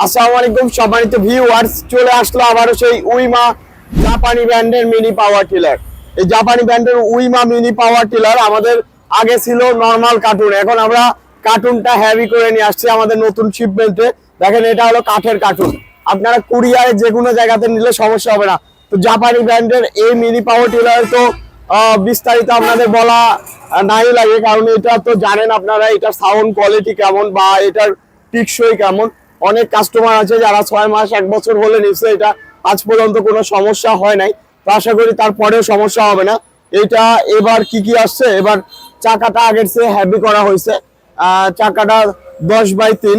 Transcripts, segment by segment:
আসসালামু আলাইকুম সম্মানিত ভিউয়ার্স, চলে আসলো আবারও সেই উইমা জাপানি ব্র্যান্ডের মিনি পাওয়ার টিলার। এই জাপানি ব্র্যান্ডের উইমা মিনি পাওয়ার টিলার আমাদের আগে ছিল নরমাল কার্টুন, এখন আমরা কার্টুনটা হেভি করে নিয়ে আসছি আমাদের নতুন শিপমেন্টে। দেখেন, এটা হলো কাঠের কার্টুন, আপনারা কুরিয়ারে যে কোনো জায়গাতে নিলে সমস্যা হবে না। তো জাপানি ব্র্যান্ডের এই মিনি পাওয়ার টিলার তো বিস্তারিত আপনাদের বলা নাই লাগে, কারণ এটা তো জানেন আপনারা এটার সাউন্ড কোয়ালিটি কেমন বা এটার টিকসই কেমন। অনেক কাস্টমার আছে যারা 6 মাস 1 বছর হলে নিচ্ছে, এটা আজ পর্যন্ত কোনো সমস্যা হয় নাই। তো আশা করি তারপরেও সমস্যা হবে না। এটা এবার কি আসছে, এবার চাকাটা আগের চেয়ে হেভি করা হয়েছে। চাকাটা 10x3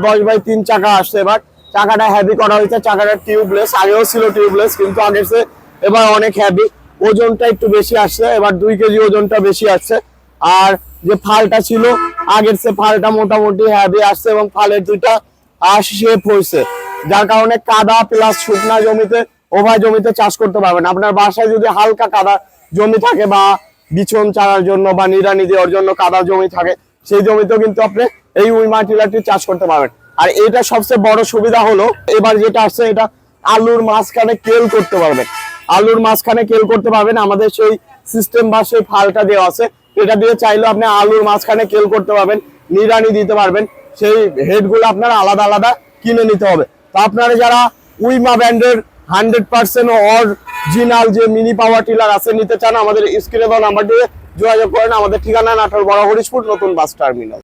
10x3 চাকা আসছে, এবার চাকাটা হেভি করা হয়েছে। চাকাটা টিউবলেস, আগেও ছিল টিউবলেস, কিন্তু আগের চেয়ে এবার অনেক হেভি। ওজনটা একটু বেশি আসছে, এবার 2 কেজি ওজনটা বেশি আসছে। আর যে ফালটা ছিল আগের চেয়ে ফালটা মোটামুটি হেভি আসছে এবং ফালের দুইটা শেপ হয়েছে, যার কারণে কাদা প্লাস শুকনা জমিতে উভয় জমিতে চাষ করতে পারবেন। আপনার বাসায় যদি হালকা কাদা জমি থাকে বা বিছন চারার জন্য বা নিড়ানি দেওয়ার জন্য কাদা জমি থাকে, সেই জমিতেও কিন্তু আপনি এই উইমা টিলারটি চাষ করতে পারবেন। আর এটা সবচেয়ে বড় সুবিধা হলো এবার যেটা আসছে, এটা আলুর মাঝখানে কেল করতে পারবেন। আলুর মাঝখানে কেল করতে পারবেন, আমাদের সেই সিস্টেম বা সেই ফালটা দেওয়া আছে, এটা দিয়ে চাইলে আপনি আলুর মাঝখানে কেল করতে পারবেন, নিড়ানি দিতে পারবেন। সেই হেডগুলো আপনার আলাদা আলাদা কিনে নিতে হবে। তো আপনারা যারা উইমা ব্র্যান্ডের 100% অরিজিনাল যে মিনি পাওয়ার টিলার আছে নিতে চান, আমাদের স্ক্রিনে দেওয়া নাম্বার দিয়ে যোগাযোগ করেন। আমাদের ঠিকানা নাটোর বড় হরিশপুর নতুন বাস টার্মিনাল।